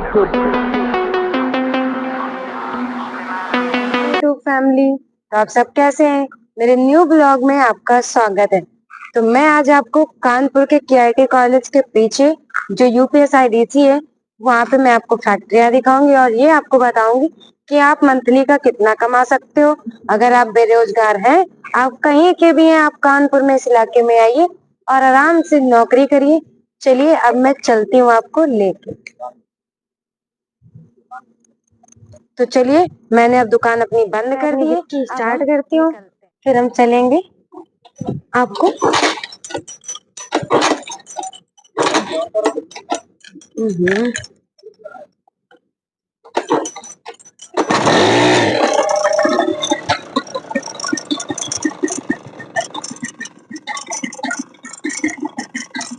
YouTube family, तो आप सब कैसे हैं? मेरे न्यू ब्लॉग में आपका स्वागत है। तो मैं आज आपको कानपुर के केआईटी कॉलेज के पीछे जो यूपीएसआईडीसी है, वहाँ पे मैं आपको फैक्ट्रियाँ दिखाऊंगी और ये आपको बताऊंगी कि आप मंथली का कितना कमा सकते हो। अगर आप बेरोजगार हैं, आप कहीं के भी हैं, आप कानपुर में इस इलाके में आइए और आराम से नौकरी करिए। चलिए अब मैं चलती हूँ आपको लेके। तो चलिए, मैंने अब दुकान अपनी बंद कर दी है, स्टार्ट करती हूँ, फिर हम चलेंगे आपको।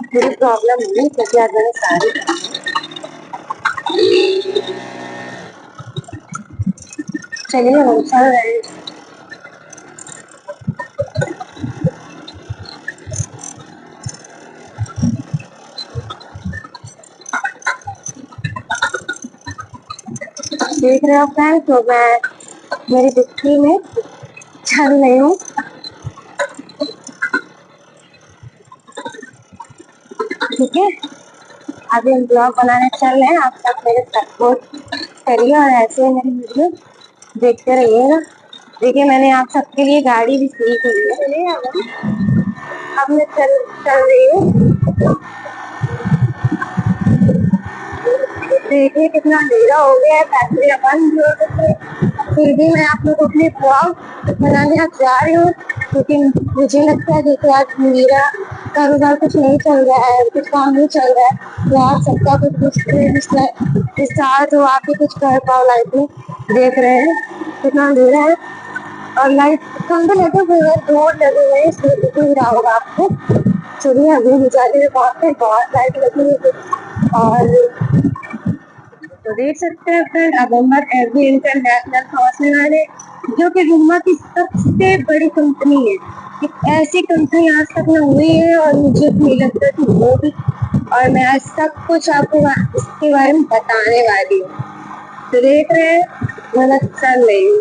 थोड़ी प्रॉब्लम हुई क्योंकि आज मैंने सारी, चलिए हम चल रहे हैं। देख रहे हो फ्रेंड्स, तो मैं मेरी डिक्की में चल रही हूँ। ठीक है, अभी हम ब्लॉग बनाने चल रहे हैं। आप सब मेरे सपोर्ट करिए और ऐसे ही मेरी वीडियो देखते रहिएगा। देखिए, मैंने आप सबके लिए गाड़ी भी फ्री की है। अब मैं चल रही हूँ। देखिए कितना अंधेरा हो गया है, फैक्ट्री बंद हो गई, फिर भी मैं आप लोगों के लिए ब्लॉग बनाने जा रही हूँ क्योंकि मुझे लगता है जैसे आज मेरा कारोबार कुछ नहीं चल रहा है, कुछ काम नहीं चल रहा है, तो आप सबका कुछ साथ हो, आप भी कुछ कर पाओ लाइफ में। देख रहे हैं कितना अंधेरा है और लाइट खंभे लगे हुए हैं, बोर्ड लगे हुए हैं, इसलिए दिख नहीं रहा होगा आपको। चलिए अभी गुजारे बहुत लाइट लगी हुई है। और तो देख सकते हैं फ्रेंड, अब हम एसबी इंटरनेशनल पहुंचने वाले, जो कि रुमा की सबसे बड़ी कंपनी है। एक ऐसी कंपनी आज तक न हुई है और मुझे नहीं लगता कि होगी, और मैं आज सब कुछ आपको इसके बारे में बताने वाली हूँ। तो देख रहे हैं मैं चल रही हूँ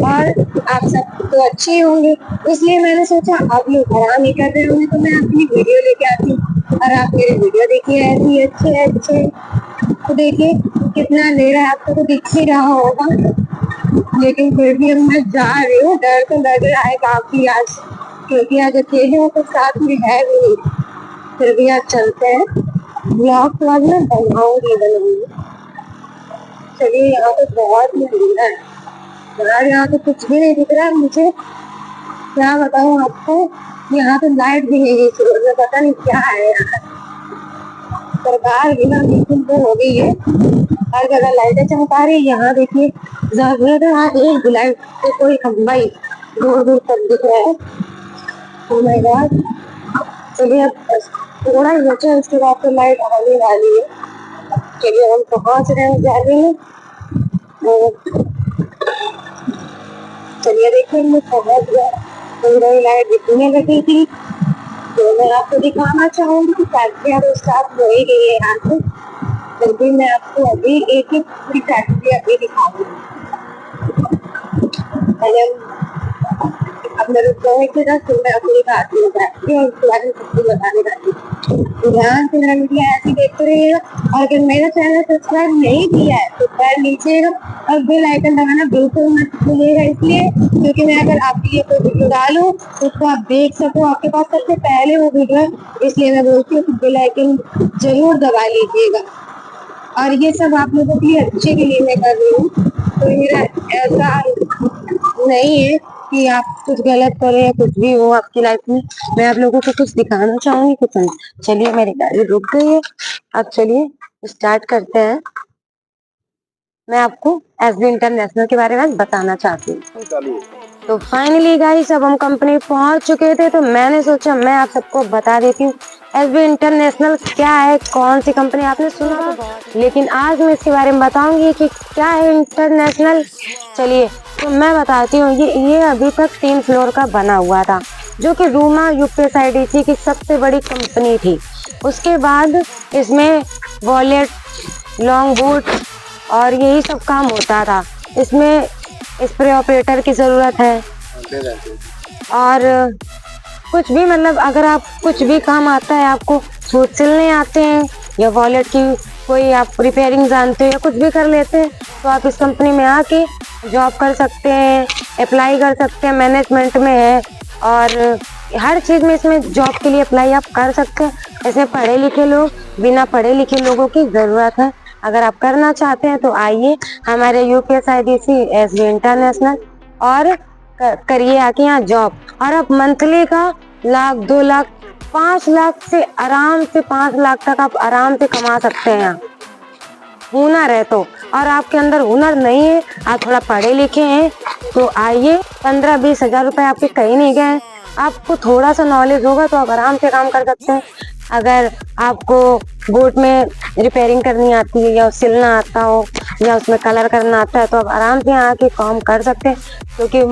और आप सब तो अच्छे होंगे, इसलिए मैंने सोचा आप लोग आराम ही कर रहे होंगे तो मैं अपनी वीडियो लेके आती हूँ और आप मेरी वीडियो देखिए ऐसी अच्छे। तो देखिए कितना ले रहा है, आपको तो दिख ही रहा होगा, लेकिन फिर भी मैं जा रही हूँ। डर तो लग रहा है काफी आज, क्योंकि आज अकेले हूँ तो साथ में है भी नहीं। फिर भी आज चलते हैं, ब्लॉग में बनाऊंगी। चलिए, यहाँ तो बहुत ही अंधेरा है यार, यहाँ तो कुछ भी नहीं दिख रहा है मुझे। क्या बताऊँ आपको, यहाँ तो लाइट भी नहीं है, पता नहीं क्या है यहाँ। सरकार बिना बिल्कुल तो हो गई है, हर जगह लाइटें चमका रही है। यहाँ देखिए जरूरत है, आज एक लाइट तो कोई खंबा ही दूर दूर तक दिख रहा है। ओह माय गॉड, चलिए अब थोड़ा ही बचा, उसके बाद तो लाइट आने वाली है। चलिए हम पहुँच रहे हैं जल्दी में। चलिए देखिए मैं पहुँच गया, थोड़ी लाइट दिखने लगी थी, तो मैं आपको दिखाना चाहूंगी कि फैक्ट्रियाँ तो स्टार्ट हो ही गई है यहाँ से। फिर भी मैं आपको अभी एक एक पूरी फैक्ट्री अभी दिखाऊंगी। अब मेरे दोस्त के साथ मैं अपनी बात में बैठती और उसके बारे में सबको बताने वाली हूँ। ध्यान से मेरा वीडियो ऐसे देखते रहिएगा, और अगर मेरा चैनल सब्सक्राइब नहीं किया है तो कर लीजिएगा और बेल आइकन दबाना बिल्कुल मत भूलिएगा, इसलिए क्योंकि मैं अगर आपके लिए कोई वीडियो डालूं तो उसको आप देख सको, आपके पास सबसे पहले वो वीडियो है, इसलिए मैं बोलती हूँ कि बेल आइकन जरूर दबा लीजिएगा। और ये सब आप लोगों के लिए अच्छे के लिए मैं कर रही हूँ, तो मेरा ऐसा नहीं है कि आप कुछ गलत करें या कुछ भी हो आपकी लाइफ में। मैं आप लोगों को कुछ दिखाना चाहूंगी, कुछ नहीं। चलिए मेरी गाड़ी रुक गई है, अब चलिए स्टार्ट करते हैं। मैं आपको एसबी इंटरनेशनल के बारे में बताना चाहती हूँ। तो फाइनली गाइस, अब हम कंपनी पहुंच चुके थे, तो मैंने सोचा मैं आप सबको बता देती हूँ एसबी इंटरनेशनल क्या है, कौन सी कंपनी आपने सुना था, लेकिन आज मैं इसके बारे में बताऊंगी कि क्या है इंटरनेशनल। चलिए तो मैं बताती हूँ। ये अभी तक 3 फ्लोर का बना हुआ था, जो कि रूमा यूपीएसआईडीसी की सबसे बड़ी कंपनी थी। उसके बाद इसमें वॉलेट, लॉन्ग बूट और यही सब काम होता था। इसमें स्प्रे ऑपरेटर की ज़रूरत है और कुछ भी, मतलब अगर आप कुछ भी काम आता है, आपको सूट सिलने आते हैं या वॉलेट की कोई आप रिपेयरिंग जानते हो या कुछ भी कर लेते हैं, तो आप इस कंपनी में आके जॉब कर सकते हैं, अप्लाई कर सकते हैं। मैनेजमेंट में है और हर चीज़ में इसमें जॉब के लिए अप्लाई आप कर सकते हैं। इसमें पढ़े लिखे लोग, बिना पढ़े लिखे लोगों की ज़रूरत है। अगर आप करना चाहते हैं तो आइए हमारे UPSIDC SB इंटरनेशनल और करिए आके यहाँ जॉब। और आप मंथली का 1 लाख, 2 लाख, 5 लाख से आराम से 5 लाख तक आप आराम से कमा सकते हैं यहाँ, हुनर है तो। और आपके अंदर हुनर नहीं है, आप थोड़ा पढ़े लिखे हैं, तो आइए। 15-20 हज़ार रुपये आपके कहीं नहीं गए। आपको थोड़ा सा नॉलेज होगा तो आप आराम से काम कर सकते हैं। अगर आपको बोट में रिपेयरिंग करनी आती है या सिलना आता हो या उसमें कलर करना आता है, तो आप आराम से यहाँ आके काम कर सकते हैं। क्योंकि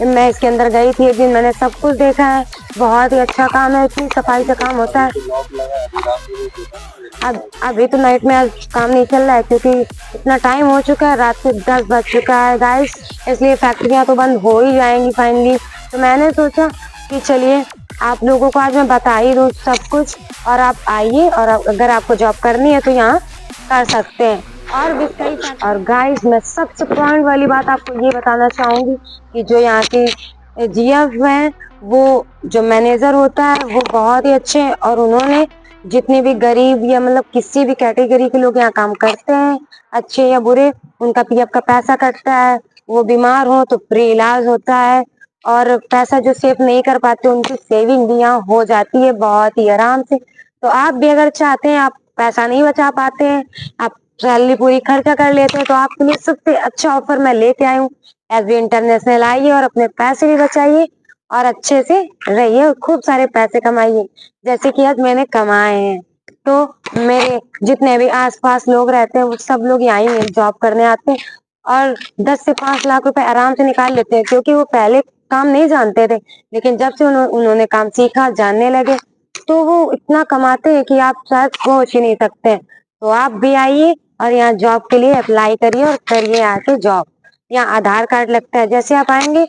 मैं इसके अंदर गई थी एक दिन, मैंने सब कुछ देखा है। बहुत ही अच्छा काम है, इतनी सफाई से काम होता है। अब अभी तो नाइट में आज काम नहीं चल रहा है क्योंकि इतना टाइम हो चुका है, रात के 10 बज चुका है गाइस, इसलिए फैक्ट्रियां तो बंद हो ही जाएंगी फाइनली। तो मैंने सोचा कि चलिए आप लोगों को आज मैं बता ही दूँ सब कुछ, और आप आइए और अगर आपको जॉब करनी है तो यहाँ कर सकते हैं। और गाइस मैं सबसे पॉइंट वाली बात आपको ये बताना चाहूँगी कि जो यहाँ के GF हैं, वो जो मैनेजर होता है वो बहुत ही अच्छे हैं और उन्होंने जितने भी गरीब या मतलब किसी भी कैटेगरी के लोग यहाँ काम करते हैं, अच्छे या बुरे, उनका PF का पैसा कटता है। वो बीमार हो तो फ्री इलाज होता है और पैसा जो सेव नहीं कर पाते उनकी सेविंग भी यहाँ हो जाती है बहुत ही आराम से। तो आप भी अगर चाहते हैं, आप पैसा नहीं बचा पाते हैं, आप सैलरी पूरी खर्चा कर लेते हैं, तो आपके लिए सबसे अच्छा ऑफर मैं लेके आई हूँ। SB इंटरनेशनल आइए और अपने पैसे भी बचाइए और अच्छे से रहिए और खूब सारे पैसे कमाइए जैसे कि आज मैंने कमाए हैं। तो मेरे जितने भी आसपास लोग रहते हैं वो सब लोग यहाँ जॉब करने आते हैं और 10 से 5 लाख रुपए आराम से निकाल लेते हैं, क्योंकि वो पहले काम नहीं जानते थे, लेकिन जब से उन्होंने काम सीखा, जानने लगे, तो वो इतना कमाते हैं कि आप शायद सोच ही नहीं सकते। तो आप भी आइए और यहाँ जॉब के लिए अप्लाई करिए और करिए आके जॉब। यहाँ आधार कार्ड लगता है, जैसे आप आएंगे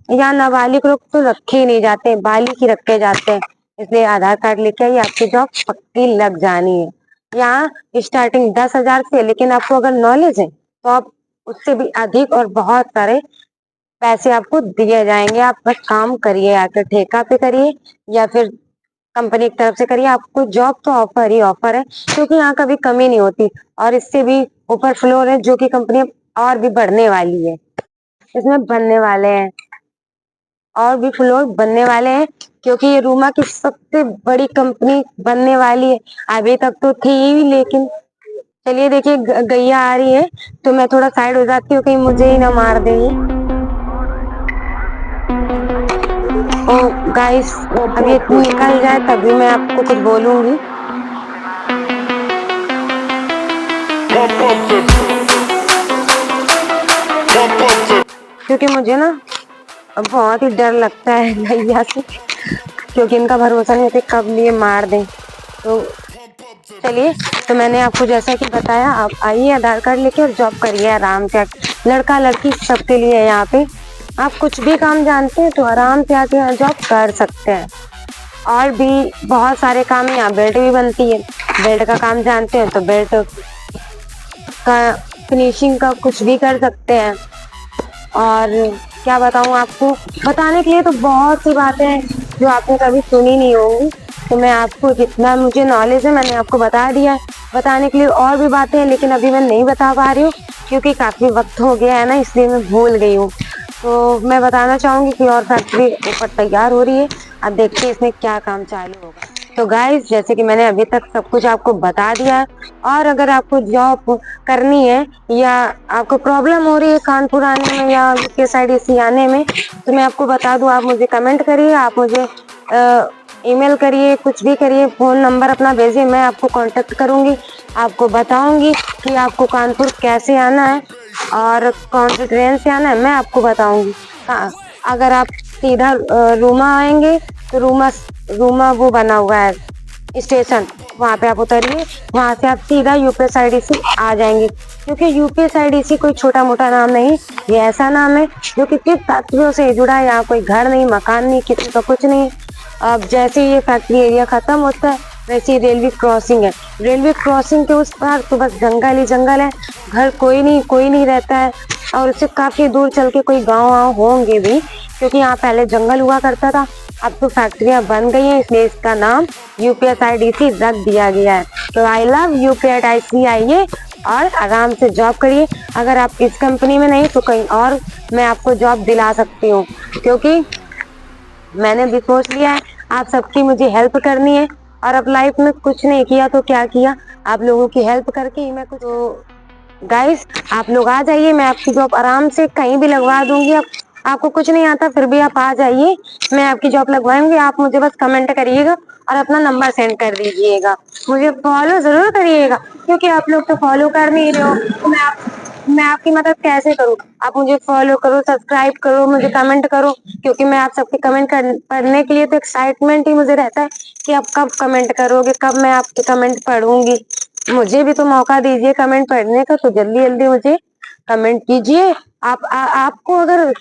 यहाँ नाबालिग लोग तो रखे ही नहीं जाते, बालिग ही रखे जाते हैं, इसलिए आधार कार्ड लेके आइए, आपकी जॉब पक्की लग जानी है। यहाँ स्टार्टिंग 10,000 से, लेकिन आपको अगर नॉलेज है तो आप उससे भी अधिक और बहुत सारे पैसे आपको दिए जाएंगे। आप बस काम करिए, आकर ठेका पे करिए या फिर कंपनी की तरफ से करिए, आपको जॉब तो ऑफर ही ऑफर है, क्योंकि यहाँ कभी कमी नहीं होती। और इससे भी ऊपर फ्लोर है जो कि कंपनी और भी बढ़ने वाली है, इसमें बनने वाले हैं और भी फ्लोर बनने वाले हैं, क्योंकि ये रूमा की सबसे बड़ी कंपनी बनने वाली है। अभी तक तो थी ही, लेकिन चलिए देखिए गैया आ रही है तो मैं थोड़ा साइड हो जाती हूँ, कहीं मुझे ही ना मार देगी। ओ गाइस, अब ये निकल जाए तभी मैं आपको कुछ बोलूंगी। क्योंकि मुझे ना बहुत ही डर लगता है गैया से, क्योंकि इनका भरोसा नहीं होता कब लिए मार दें। तो चलिए, तो मैंने आपको जैसा कि बताया, आप आइए आधार कार्ड लेके और जॉब करिए आराम से। लड़का लड़की सबके लिए है यहाँ पे। आप कुछ भी काम जानते हैं तो आराम से आके यहाँ जॉब कर सकते हैं। और भी बहुत सारे काम है, यहाँ बेल्ट भी बनती है, बेल्ट का काम जानते हैं तो बेल्ट का फिनिशिंग का कुछ भी कर सकते हैं। और क्या बताऊँ आपको, बताने के लिए तो बहुत सी बातें हैं जो आपने कभी सुनी नहीं होंगी, तो मैं आपको जितना मुझे नॉलेज है मैंने आपको बता दिया है। बताने के लिए और भी बातें हैं, लेकिन अभी मैं नहीं बता पा रही हूँ क्योंकि काफ़ी वक्त हो गया है ना, इसलिए मैं भूल गई हूँ। तो मैं बताना चाहूँगी कि और फैक्ट्री ऊपर तैयार हो रही है, अब देखते हैं इसमें क्या काम चालू होगा। तो गाइस, जैसे कि मैंने अभी तक सब कुछ आपको बता दिया है, और अगर आपको जॉब करनी है या आपको प्रॉब्लम हो रही है कानपुर आने में या UPSIDC आने में, तो मैं आपको बता दूं, आप मुझे कमेंट करिए, आप मुझे ईमेल करिए, कुछ भी करिए, फ़ोन नंबर अपना भेजिए, मैं आपको कांटेक्ट करूंगी, आपको बताऊंगी कि आपको कानपुर कैसे आना है और कौन सी ट्रेन से आना है मैं आपको बताऊंगी। अगर आप सीधा रूमा आएंगे तो रूमा वो बना हुआ है स्टेशन, वहाँ पे आप उतरिए, वहाँ से आप सीधा यूपीएसआरटीसी आ जाएंगे। क्योंकि यूपीएसआरटीसी कोई छोटा मोटा नाम नहीं, ये ऐसा नाम है जो कि सिर्फ फैक्ट्रियों से जुड़ा है। यहाँ कोई घर नहीं, मकान नहीं, किसी का कुछ नहीं। अब जैसे ये फैक्ट्री एरिया खत्म होता है वैसे ही रेलवे क्रॉसिंग है। रेलवे क्रॉसिंग के उस पार तो बस जंगल ही जंगल है, घर कोई नहीं रहता है। और उससे काफी दूर चल के कोई गाँव होंगे भी, क्योंकि यहाँ पहले जंगल हुआ करता था। अब तो फैक्ट्रियां बन गई हैं, इसलिए इसका नाम यूपीएसआरटीसी रख दिया गया है। तो आई लव यूपीएसआरटीसी, आइए और आराम से जॉब करिए। अगर आप इस कंपनी में नहीं तो कहीं और मैं आपको जॉब दिला सकती हूँ, क्योंकि मैंने भी सोच लिया है आप सबकी मुझे हेल्प करनी है। और अब लाइफ में कुछ नहीं किया तो क्या किया, आप लोगों की हेल्प करके ही मैं कुछ। तो गाइस आप लोग आ जाइए, मैं आपकी जॉब आराम से कहीं भी लगवा दूंगी। आपको कुछ नहीं आता फिर भी आप आ जाइए, मैं आपकी जॉब लगवाऊंगी। आप मुझे बस कमेंट करिएगा और अपना नंबर सेंड कर दीजिएगा। मुझे फॉलो जरूर करिएगा, क्योंकि आप लोग तो फॉलो कर नहीं रहे हो, तो मैं आपकी मदद कैसे करूँ। आप मुझे फॉलो करो, सब्सक्राइब करो, मुझे कमेंट करो, क्योंकि मैं आप सबके कमेंट पढ़ने के लिए तो एक्साइटमेंट ही मुझे रहता है कि आप कब कमेंट करोगे, कब मैं आपके कमेंट पढ़ूंगी। मुझे भी तो मौका दीजिए कमेंट पढ़ने का, तो जल्दी जल्दी मुझे कमेंट कीजिए। आपको अगर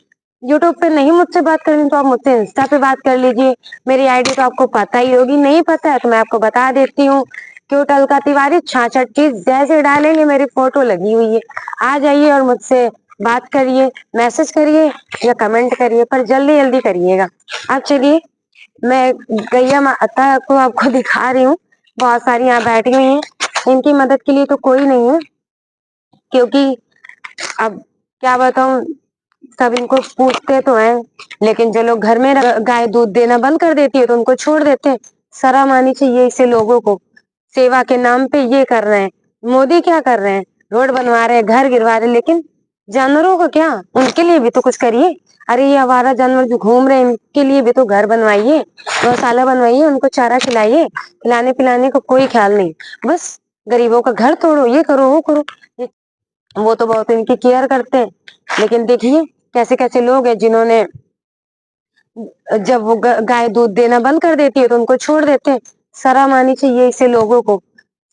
यूट्यूब पे नहीं मुझसे बात करनी तो आप मुझसे इंस्टा पे बात कर लीजिए। मेरी आईडी तो आपको पता ही होगी, नहीं पता है तो मैं आपको बता देती हूँ। क्यों टलका तिवारी 66 चीज जैसे डालेंगे मेरी फोटो लगी हुई है। आ जाइए और मुझसे बात करिए, मैसेज करिए या कमेंट करिए, पर जल्दी जल्दी करिएगा। अब चलिए मैं गैया माता को आपको दिखा रही हूँ, बहुत सारी यहाँ बैठी हुई हैं। इनकी मदद के लिए तो कोई नहीं है, क्योंकि अब क्या बताऊं, सब इनको पूछते तो हैं, लेकिन जो लोग घर में गाय दूध देना बंद कर देती है तो उनको छोड़ देते हैं। शर्म आनी चाहिए इसे लोगों को। सेवा के नाम पे ये कर रहे हैं। मोदी क्या कर रहे हैं, रोड बनवा रहे हैं, घर गिरवा रहे हैं, लेकिन जानवरों को क्या, उनके लिए भी तो कुछ करिए। अरे ये आवारा जानवर जो घूम रहे हैं इनके लिए भी तो घर बनवाइए, गौशाला बनवाइए, उनको चारा खिलाइए। खिलाने पिलाने का कोई ख्याल नहीं, बस गरीबों का घर तोड़ो, ये करो वो करो। वो तो बहुत इनकी केयर करते हैं, लेकिन देखिए कैसे कैसे लोग हैं जिन्होंने जब वो गाय दूध देना बंद कर देती है तो उनको छोड़ देते हैं। शर्म आनी चाहिए इसे लोगों को,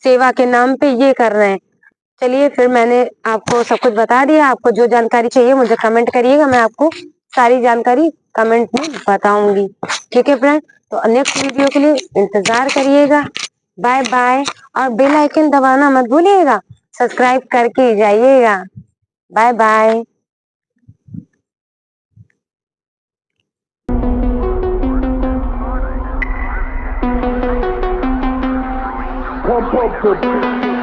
सेवा के नाम पे ये कर रहे हैं। चलिए फिर मैंने आपको सब कुछ बता दिया। आपको जो जानकारी चाहिए मुझे कमेंट करिएगा, मैं आपको सारी जानकारी कमेंट में बताऊंगी। ठीक है फ्रेंड, तो नेक्स्ट वीडियो के लिए इंतजार करिएगा। बाय बाय, और बेल आइकन दबाना मत भूलिएगा, सब्सक्राइब करके जाइएगा। Bye bye. Pump up the